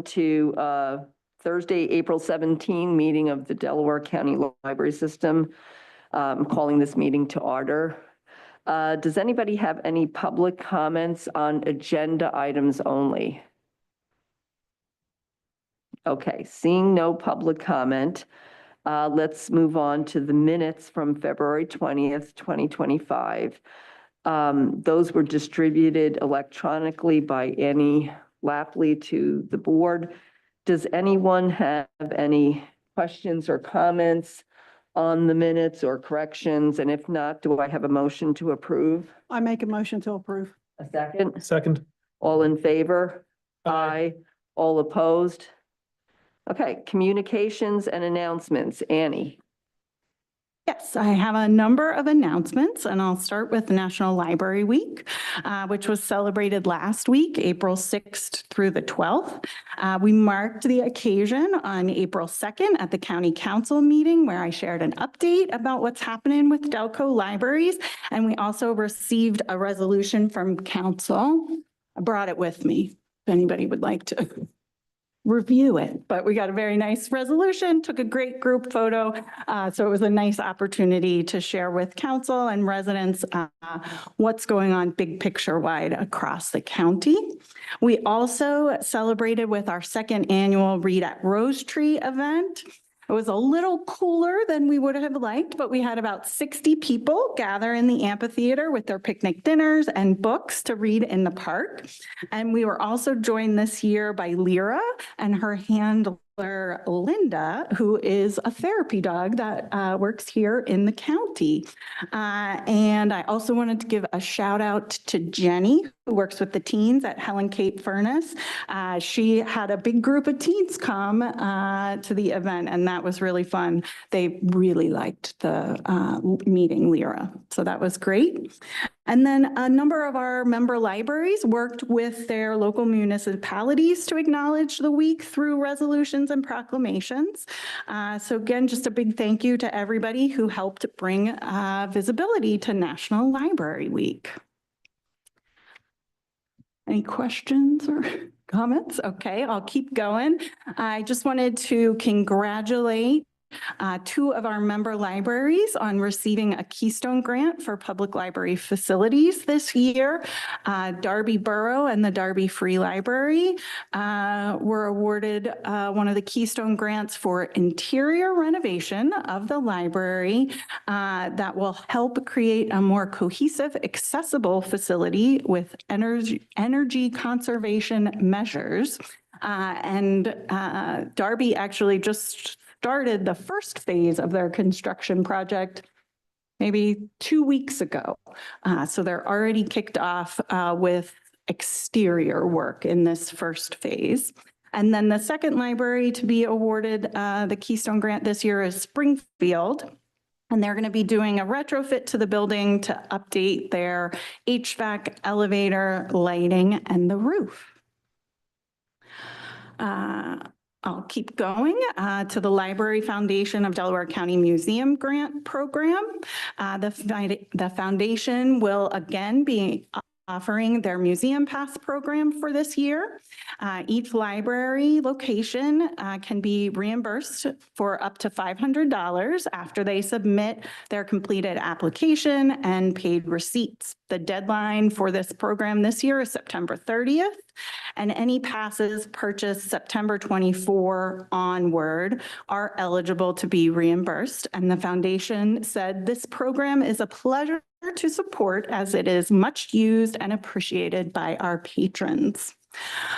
to Thursday, April 17 meeting of the Delaware County Library System. Calling this meeting to order. Does anybody have any public comments on agenda items only? Okay, seeing no public comment, let's move on to the minutes from February 20th, 2025. Those were distributed electronically by Annie Lapley to the board. Does anyone have any questions or comments on the minutes or corrections? And if not, do I have a motion to approve? I make a motion to approve. A second? Second. All in favor? Aye. All opposed? Okay, communications and announcements. Annie. Yes, I have a number of announcements, and I'll start with National Library Week, which was celebrated last week, April 6th through the 12th. We marked the occasion on April 2nd at the County Council meeting, where I shared an update about what's happening with Delco libraries. And we also received a resolution from Council. I brought it with me if anybody would like to review it, but we got a very nice resolution, took a great group photo. So it was a nice opportunity to share with council and residents what's going on big picture wide across the county. We also celebrated with our second annual Read at Rose Tree event. It was a little cooler than we would have liked, but we had about 60 people gather in the amphitheater with their picnic dinners and books to read in the park. And we were also joined this year by Lyra and her handler, Linda, who is a therapy dog that works here in the county. And I also wanted to give a shout out to Jenny, who works with the teens at Helen Cape Furnace. She had a big group of teens come to the event, and that was really fun. They really liked the meeting Lyra, so that was great. And then a number of our member libraries worked with their local municipalities to acknowledge the week through resolutions and proclamations. So again, just a big thank you to everybody who helped bring visibility to National Library Week. Any questions or comments? Okay, I'll keep going. I just wanted to congratulate two of our member libraries on receiving a Keystone Grant for public library facilities this year. Darby Borough and the Darby Free Library were awarded one of the Keystone Grants for interior renovation of the library that will help create a more cohesive, accessible facility with energy conservation measures. Darby actually just started the first phase of their construction project maybe 2 weeks ago. So they're already kicked off with exterior work in this first phase. And then the second library to be awarded the Keystone Grant this year is Springfield. And they're going to be doing a retrofit to the building to update their HVAC, elevator, lighting, and the roof. I'll keep going to the Library Foundation of Delaware County Museum Grant Program. The foundation will again be offering their Museum Pass program for this year. Each library location can be reimbursed for up to $500 after they submit their completed application and paid receipts. The deadline for this program this year is September 30th, and any passes purchased September 24 onward are eligible to be reimbursed. And the foundation said this program is a pleasure to support as it is much used and appreciated by our patrons.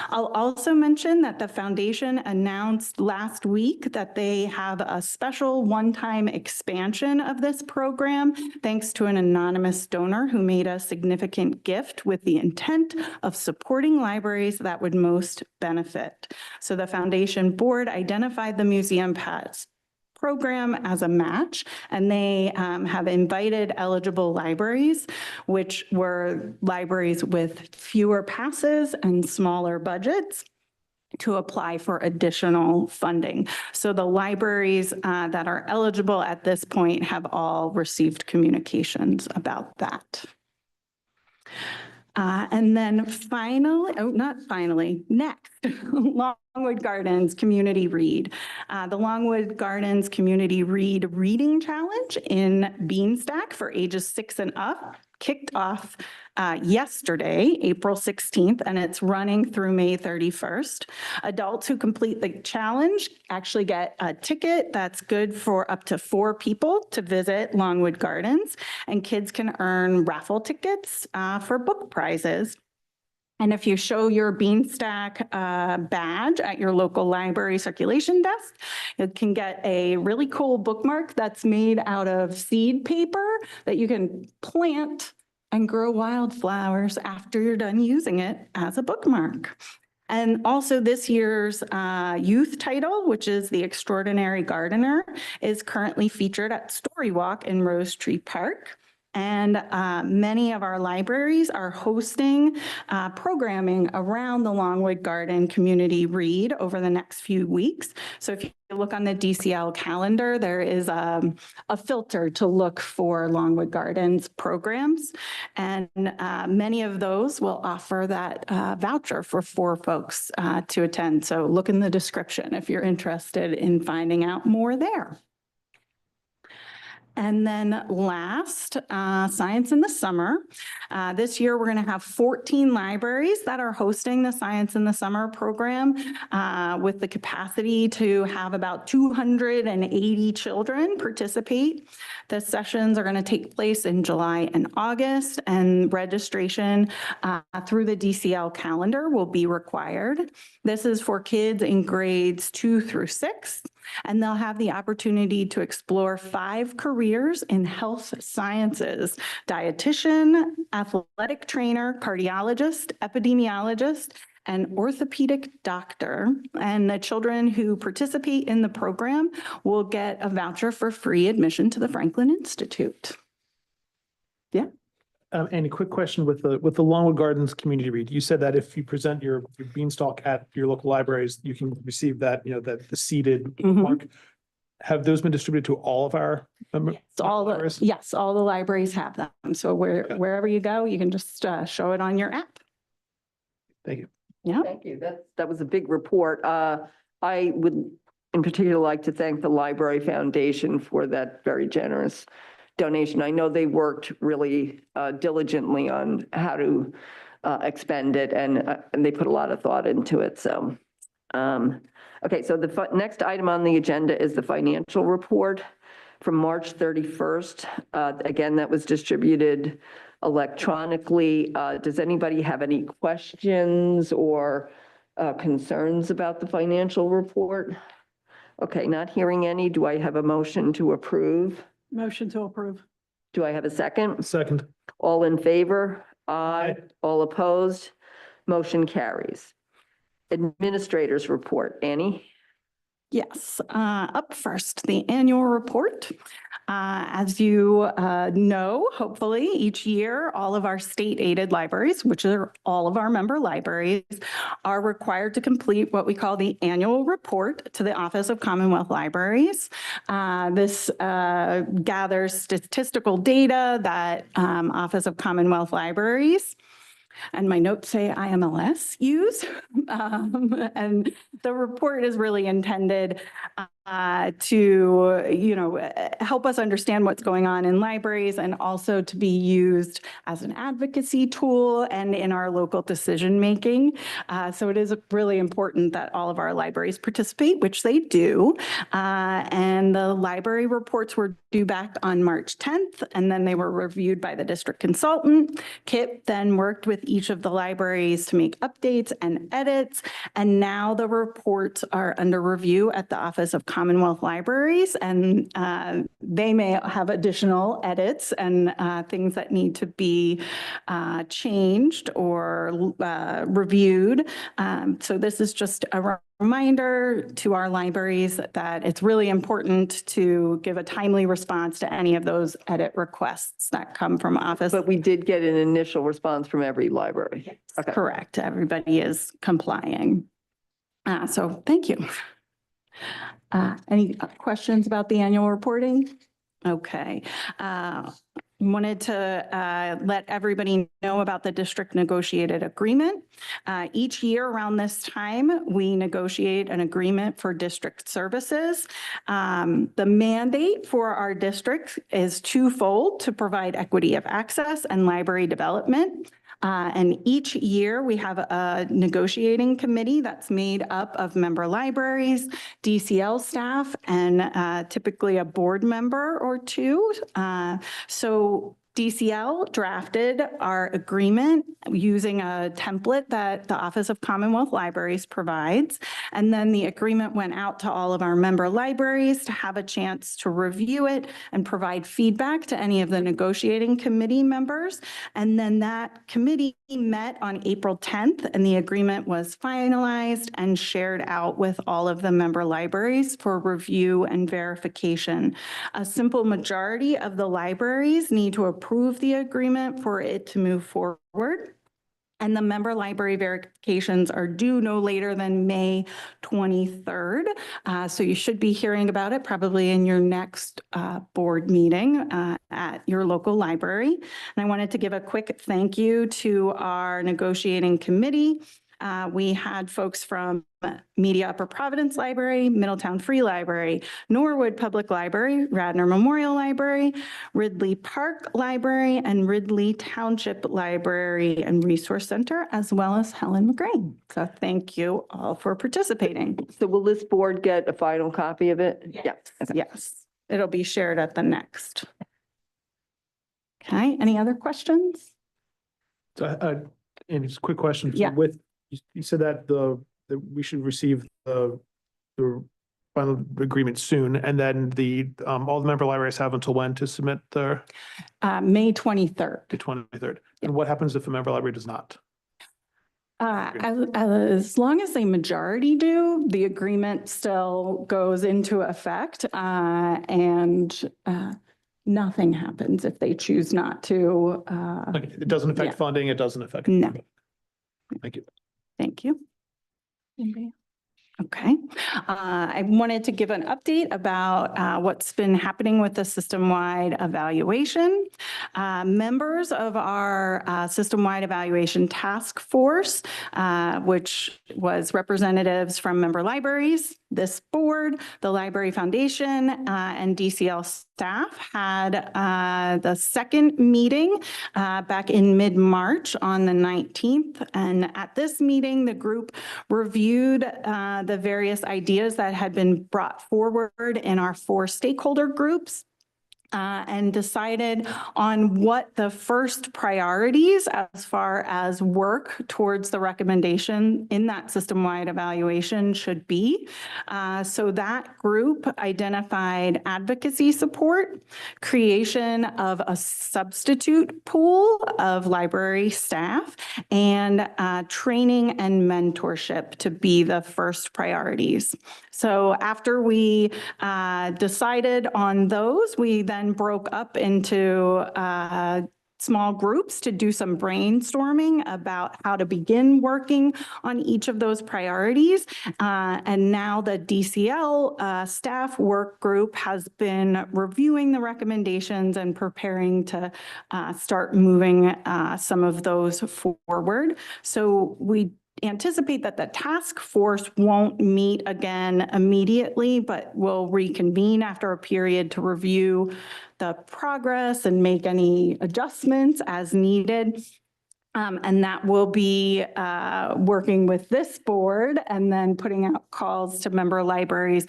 I'll also mention that the foundation announced last week that they have a special one-time expansion of this program thanks to an anonymous donor who made a significant gift with the intent of supporting libraries that would most benefit. So the foundation board identified the Museum Pass program as a match, and they have invited eligible libraries, which were libraries with fewer passes and smaller budgets, to apply for additional funding. So the libraries that are eligible at this point have all received communications about that. And then finally, not finally, next, Longwood Gardens Community Read. The Longwood Gardens Community Read Reading Challenge in Beanstack for ages 6 and up kicked off yesterday, April 16th, and it's running through May 31st. Adults who complete the challenge actually get a ticket that's good for up to 4 people to visit Longwood Gardens, and kids can earn raffle tickets for book prizes. And if you show your Beanstack badge at your local library circulation desk, you can get a really cool bookmark that's made out of seed paper that you can plant and grow wildflowers after you're done using it as a bookmark. And also this year's youth title, which is The Extraordinary Gardener, is currently featured at Story Walk in Rose Tree Park. And many of our libraries are hosting programming around the Longwood Garden Community Read over the next few weeks. So if you look on the DCL calendar, there is a filter to look for Longwood Gardens programs. And many of those will offer that voucher for 4 folks to attend. So look in the description if you're interested in finding out more there. And then last, Science in the Summer. This year, we're going to have 14 libraries that are hosting the Science in the Summer program with the capacity to have about 280 children participate. The sessions are going to take place in July and August, and registration through the DCL calendar will be required. This is for kids in grades 2 through 6. And they'll have the opportunity to explore 5 careers in health sciences: dietitian, athletic trainer, cardiologist, epidemiologist, and orthopedic doctor. And the children who participate in the program will get a voucher for free admission to the Franklin Institute. Yeah. And a quick question with the Longwood Gardens Community Read. You said that if you present your beanstalk at your local libraries, you can receive that, the seeded mark. Have those been distributed to all of our libraries? Yes, all the libraries have them. So wherever you go, you can just show it on your app. Thank you. Yeah. Thank you. That was a big report. I would in particular like to thank the Library Foundation for that very generous donation. I know they worked really diligently on how to expend it, and they put a lot of thought into it. So, okay, so the next item on the agenda is the financial report from March 31st. Again, that was distributed electronically. Does anybody have any questions or concerns about the financial report? Okay, not hearing any. Do I have a motion to approve? Motion to approve. Do I have a second? Second. All in favor? Aye. All opposed? Motion carries. Administrators report. Annie? Yes, up first, the annual report. As you know, hopefully each year, all of our state-aided libraries, which are all of our member libraries, are required to complete what we call the annual report to the Office of Commonwealth Libraries. This gathers statistical data that Office of Commonwealth Libraries, and my notes say IMLS, use. And the report is really intended to, help us understand what's going on in libraries, and also to be used as an advocacy tool and in our local decision making. So it is really important that all of our libraries participate, which they do. And the library reports were due back on March 10th, and then they were reviewed by the district consultant. Kip then worked with each of the libraries to make updates and edits, and now the reports are under review at the Office of Commonwealth Libraries, and they may have additional edits and things that need to be changed or reviewed. So this is just a reminder to our libraries that it's really important to give a timely response to any of those edit requests that come from office. But we did get an initial response from every library. Yes, Okay. correct. Everybody is complying. So thank you. Any questions about the annual reporting? Okay. wanted to let everybody know about the district negotiated agreement. Each year around this time, we negotiate an agreement for district services. The mandate for our district is twofold: to provide equity of access and library development. And each year we have a negotiating committee that's made up of member libraries, DCL staff, and typically a board member or two. So DCL drafted our agreement using a template that the Office of Commonwealth Libraries provides. And then the agreement went out to all of our member libraries to have a chance to review it and provide feedback to any of the negotiating committee members. And then that committee met on April 10th, and the agreement was finalized and shared out with all of the member libraries for review and verification. A simple majority of the libraries need to approve the agreement for it to move forward. And the member library verifications are due no later than May 23rd. So you should be hearing about it probably in your next board meeting at your local library. And I wanted to give a quick thank you to our negotiating committee. We had folks from Media Upper Providence Library, Middletown Free Library, Norwood Public Library, Radnor Memorial Library, Ridley Park Library, and Ridley Township Library and Resource Center, as well as Helen McGrain. So thank you all for participating. So will this board get a final copy of it? Yes. Okay. Yes, it'll be shared at the next. Okay, any other questions? So, and just a quick question. So Yeah. With, you said that that we should receive the final agreement soon, and then all the member libraries have until when to submit their, May 23rd. the 23rd? And what happens if a member library does not? As long as a majority do, the agreement still goes into effect, and nothing happens if they choose not to. Okay, it doesn't affect yeah. funding, it doesn't affect. No. Thank you. Thank you. Anybody? Okay. I wanted to give an update about what's been happening with the system-wide evaluation. Members of our system-wide evaluation task force, which was representatives from member libraries, this board, the Library Foundation, and DCL staff had the second meeting back in mid-March on the 19th. And at this meeting, the group reviewed the various ideas that had been brought forward in our 4 stakeholder groups. And decided on what the first priorities as far as work towards the recommendation in that system-wide evaluation should be. So that group identified advocacy support, creation of a substitute pool of library staff, and training and mentorship to be the first priorities. So after we decided on those, we then broke up into small groups to do some brainstorming about how to begin working on each of those priorities. And now the DCL staff work group has been reviewing the recommendations and preparing to start moving some of those forward. So we anticipate that the task force won't meet again immediately, but will reconvene after a period to review the progress and make any adjustments as needed. And that will be working with this board and then putting out calls to member libraries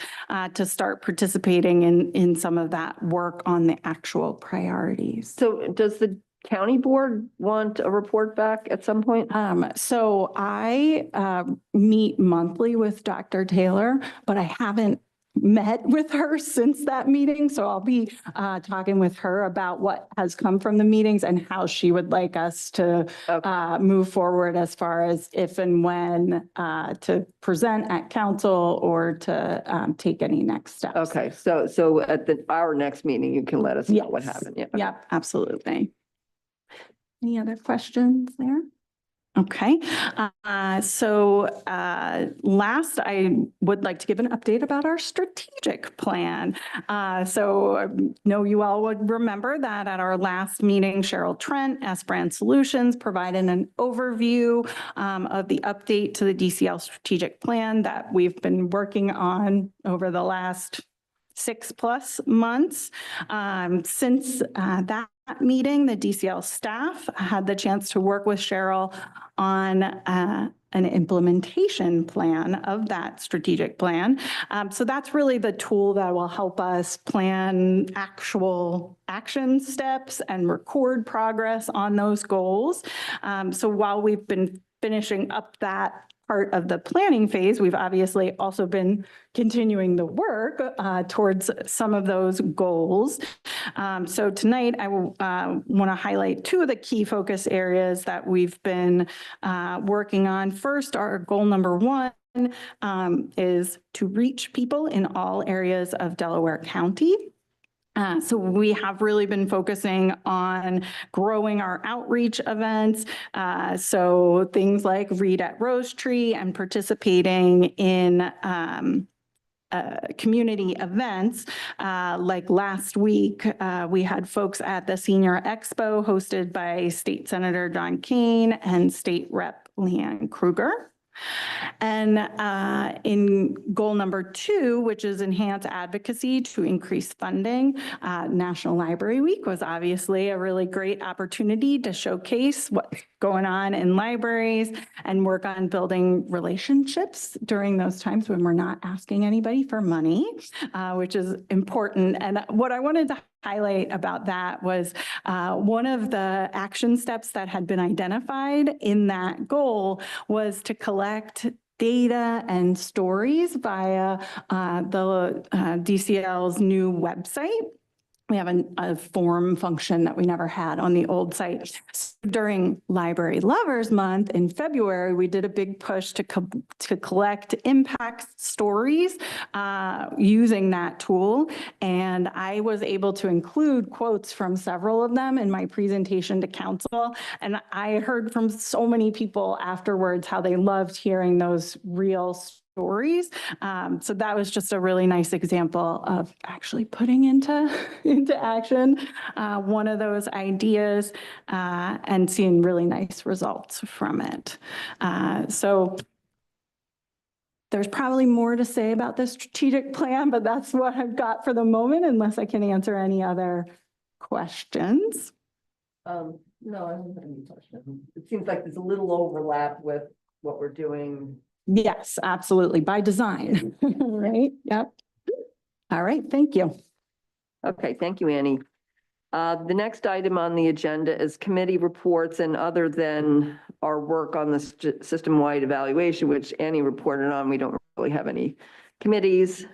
to start participating in some of that work on the actual priorities. So does the county board want a report back at some point? So I meet monthly with Dr. Taylor, but I haven't met with her since that meeting. So I'll be talking with her about what has come from the meetings and how she would like us to move forward as far as if and when to present at council or to take any next steps. Okay, so at our next meeting, you can let us know what Yes. happened. Yeah. Yep, absolutely. Any other questions there? Okay, last, I would like to give an update about our strategic plan. So I know you all would remember that at our last meeting, Cheryl Trent, S Brand Solutions, provided an overview of the update to the DCL strategic plan that we've been working on over the last 6+ months. Since that meeting, the DCL staff had the chance to work with Cheryl on an implementation plan of that strategic plan. So that's really the tool that will help us plan actual action steps and record progress on those goals. So while we've been finishing up that part of the planning phase, we've obviously also been continuing the work towards some of those goals. So tonight I want to highlight two of the key focus areas that we've been working on. First, our goal number one is to reach people in all areas of Delaware County. So we have really been focusing on growing our outreach events. So things like Read at Rose Tree and participating in community events. Like last week, we had folks at the Senior Expo hosted by State Senator John Kane and State Rep Leanne Kruger. And in goal number two, which is enhance advocacy to increase funding, National Library Week was obviously a really great opportunity to showcase what's going on in libraries and work on building relationships during those times when we're not asking anybody for money, which is important. And what I wanted to highlight about that was one of the action steps that had been identified in that goal was to collect data and stories via the DCL's new website. We have a form function that we never had on the old site. During Library Lovers Month in February, we did a big push to collect impact stories using that tool. And I was able to include quotes from several of them in my presentation to council. And I heard from so many people afterwards how they loved hearing those real stories. So that was just a really nice example of actually putting into action one of those ideas and seeing really nice results from it. So there's probably more to say about this strategic plan, but that's what I've got for the moment, unless I can answer any other questions. No, I don't have any questions. It seems like there's a little overlap with what we're doing. Yes, absolutely, by design, right? Yep. All right, thank you. Okay, thank you, Annie. The next item on the agenda is committee reports, and other than our work on the system-wide evaluation, which Annie reported on, we don't really have any committees.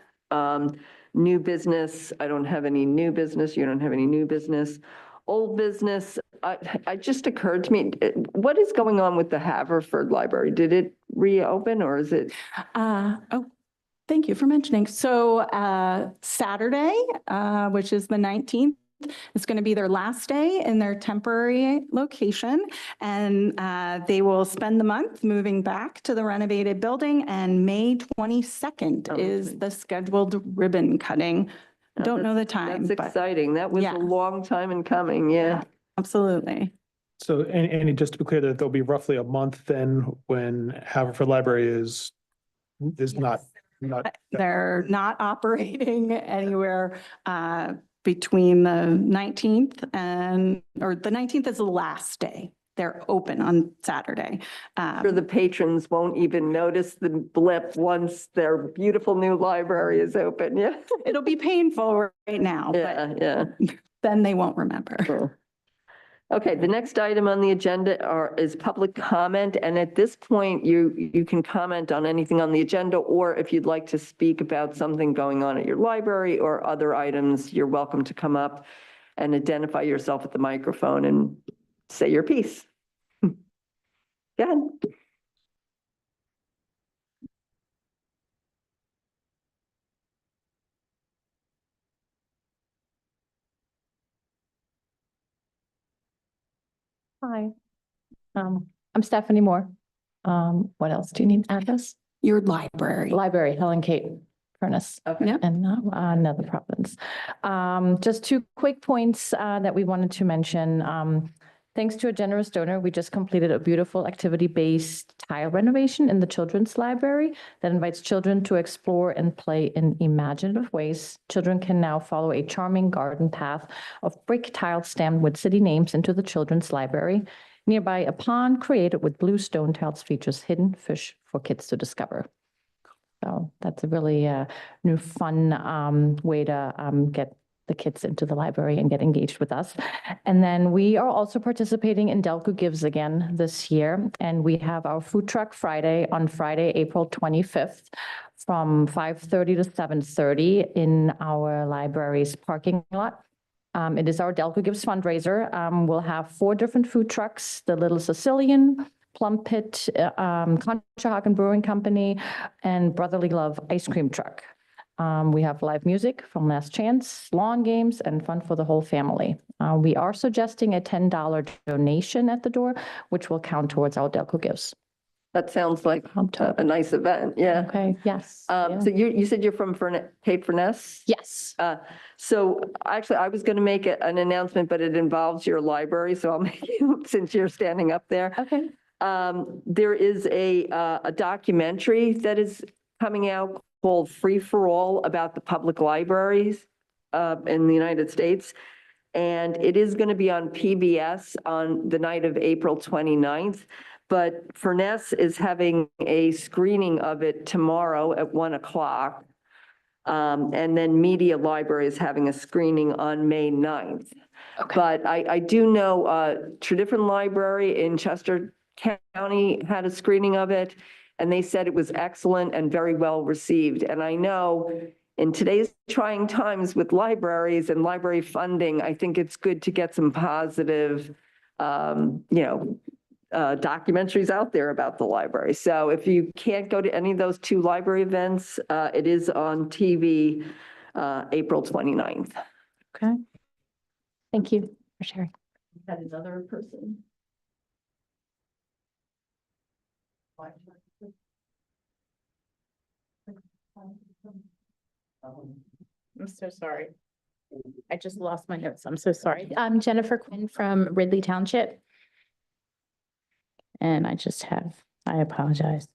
New business, I don't have any new business. You don't have any new business. Old business, it just occurred to me, what is going on with the Haverford Library? Did it reopen or is it? Oh, thank you for mentioning. So Saturday, which is the 19th, is going to be their last day in their temporary location. And they will spend the month moving back to the renovated building. And May 22nd is the scheduled ribbon cutting. Don't know the time. That's exciting. That was a long time in coming. Yeah. Absolutely. So, and just to be clear, that there'll be roughly a month then when Haverford Library is not. They're not operating anywhere between the 19th or the 19th is the last day. They're open on Saturday. Sure, the patrons won't even notice the blip once their beautiful new library is open. Yeah. It'll be painful right now, but then they won't remember. Sure. Okay, the next item on the agenda is public comment. And at this point, you can comment on anything on the agenda, or if you'd like to speak about something going on at your library or other items, you're welcome to come up and identify yourself at the microphone and say your piece. Go ahead. Hi. I'm Stephanie Moore. What else do you need? Address? Your library. Library, Helen Kate Furnace. Okay. Yep. And another province. Just two quick points that we wanted to mention. Thanks to a generous donor, we just completed a beautiful activity-based tile renovation in the children's library that invites children to explore and play in imaginative ways. Children can now follow a charming garden path of brick tiles stamped with city names into the children's library. Nearby, a pond created with blue stone tiles features hidden fish for kids to discover. So that's a really new fun way to get the kids into the library and get engaged with us. And then we are also participating in Delco Gives again this year. And we have our food truck Friday on Friday, April 25th from 5:30 to 7:30 in our library's parking lot. It is our Delco Gives fundraiser. We'll have 4 different food trucks, the Little Sicilian, Plum Pit, Conshohocken Brewing Company, and Brotherly Love Ice Cream Truck. We have live music from Last Chance, lawn games, and fun for the whole family. We are suggesting a $10 donation at the door, which will count towards our Delco Gives. That sounds like a nice event, yeah. Okay, yes. yeah. So you said you're from Cape Furness? Yes. So actually, I was going to make an announcement, but it involves your library, so I'll make you, since you're standing up there. Okay. There is a documentary that is coming out called Free for All about the public libraries in the United States. And it is going to be on PBS on the night of April 29th. But Furness is having a screening of it tomorrow at 1 o'clock. And then Media Library is having a screening on May 9th. Okay. But I do know Tredyffrin Library in Chester County had a screening of it, and they said it was excellent and very well received. And I know in today's trying times with libraries and library funding, I think it's good to get some positive, documentaries out there about the library. So if you can't go to any of those 2 library events, it is on TV, April 29th. Okay. Thank you for sharing. Had another person? I'm so sorry. I just lost my notes. I'm so sorry. I'm Jennifer Quinn from Ridley Township. And I apologize.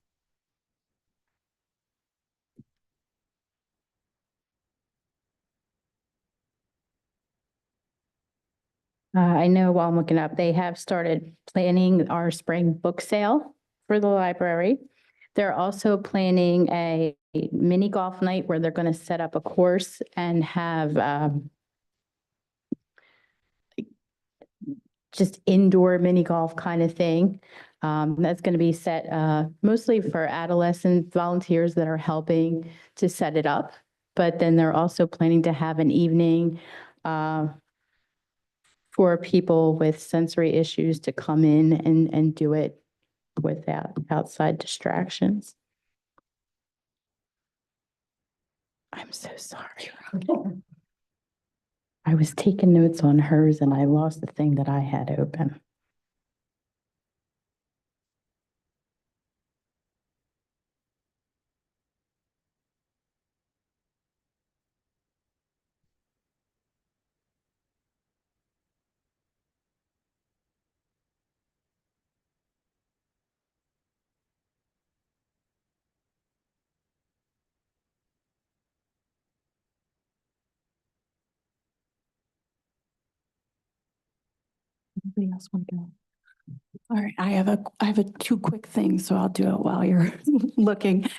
I know while I'm looking up, they have started planning our spring book sale for the library. They're also planning a mini golf night where they're going to set up a course and have just indoor mini golf kind of thing. That's going to be set mostly for adolescent volunteers that are helping to set it up. But then they're also planning to have an evening for people with sensory issues to come in and do it without outside distractions. I'm so sorry. I was taking notes on hers and I lost the thing that I had open. Anybody else want to go? All right, I have a 2 quick things, so I'll do it while you're looking.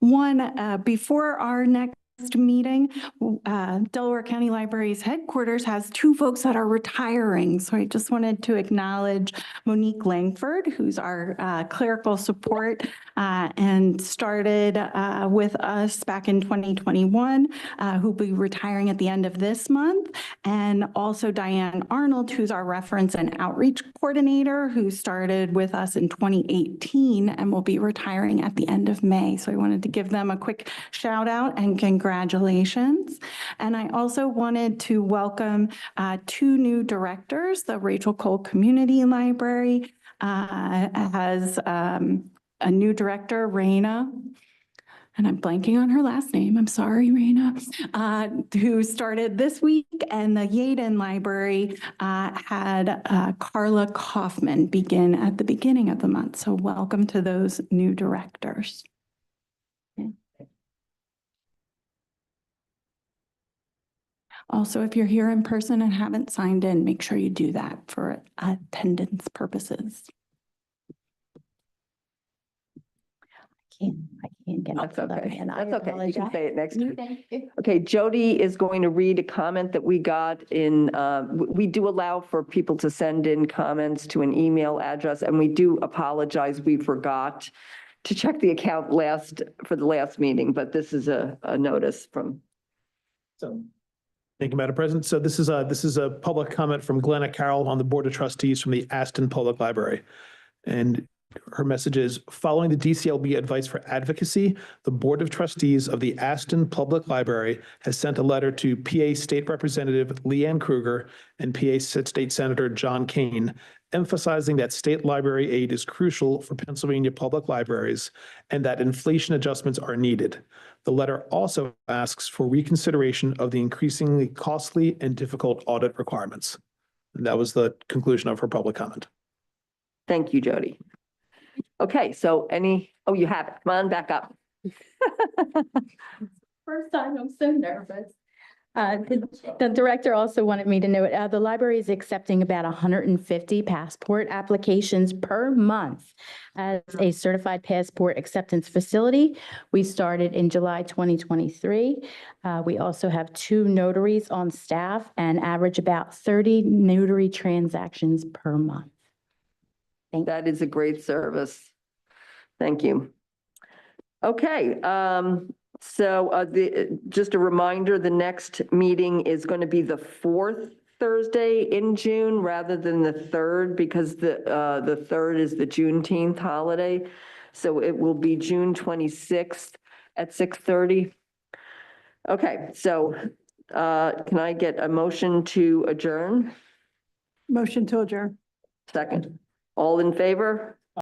One, before our next meeting, Delaware County Library's headquarters has 2 folks that are retiring. So I just wanted to acknowledge Monique Langford, who's our clerical support and started with us back in 2021, who'll be retiring at the end of this month. And also Diane Arnold, who's our reference and outreach coordinator, who started with us in 2018 and will be retiring at the end of May. So I wanted to give them a quick shout out and congratulations. And I also wanted to welcome 2 new directors, the Rachel Cole Community Library has a new director, Raina, and I'm blanking on her last name. I'm sorry, Raina, who started this week. And the Yaden Library had Carla Kaufman begin at the beginning of the month. So welcome to those new directors. Also, if you're here in person and haven't signed in, make sure you do that for attendance purposes. I can't get it. That's okay. And I That's okay. You can apologize. say it next week. Thank you. Okay, Jody is going to read a comment that we got in, we do allow for people to send in comments to an email address, and we do apologize, we forgot to check the account for the last meeting, but this is a notice from. So, thank you, Madam President. So this is a public comment from Glenna Carroll on the Board of Trustees from the Aston Public Library. And her message is, following the DCLB advice for advocacy, the Board of Trustees of the Aston Public Library has sent a letter to PA State Representative Leanne Kruger and PA State Senator John Kane, emphasizing that state library aid is crucial for Pennsylvania public libraries and that inflation adjustments are needed. The letter also asks for reconsideration of the increasingly costly and difficult audit requirements. And that was the conclusion of her public comment. Thank you, Jody. Okay, so oh, you have it. Come on, back up. First time, I'm so nervous. The director also wanted me to note, the library is accepting about 150 passport applications per month as a certified passport acceptance facility. We started in July 2023. We also have 2 notaries on staff and average about 30 notary transactions per month. That is a great service. Thank you. Okay, so just a reminder, the next meeting is going to be the 4th Thursday in June rather than the 3rd, because the 3rd is the Juneteenth holiday. So it will be June 26th at 6:30. Okay, so can I get a motion to adjourn? Motion to adjourn. Second. All in favor?